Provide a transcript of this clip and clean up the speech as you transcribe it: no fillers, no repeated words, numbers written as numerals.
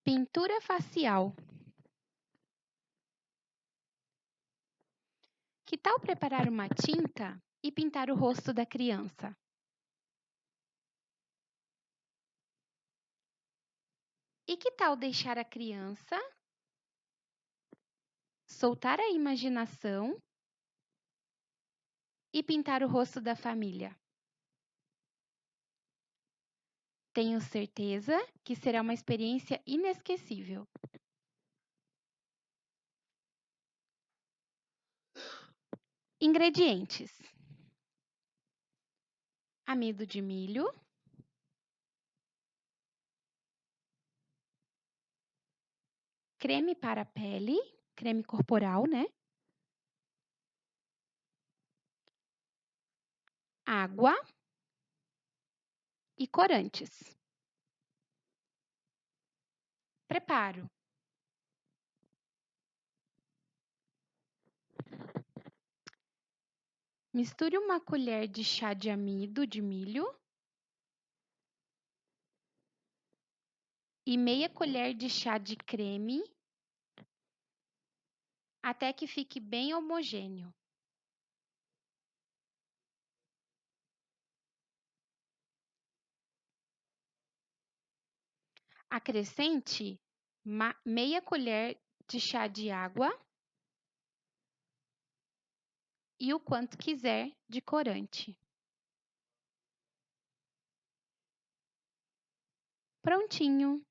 Pintura facial. Que tal preparar uma tinta e pintar o rosto da criança? E que tal deixar a criança soltar a imaginação e pintar o rosto da família? Tenho certeza que será uma experiência inesquecível. Ingredientes: amido de milho, creme para a pele, creme corporal, né? Água e corantes. Preparo: misture uma colher de chá de amido de milho e meia colher de chá de creme até que fique bem homogêneo. Acrescente meia colher de chá de água e o quanto quiser de corante. Prontinho!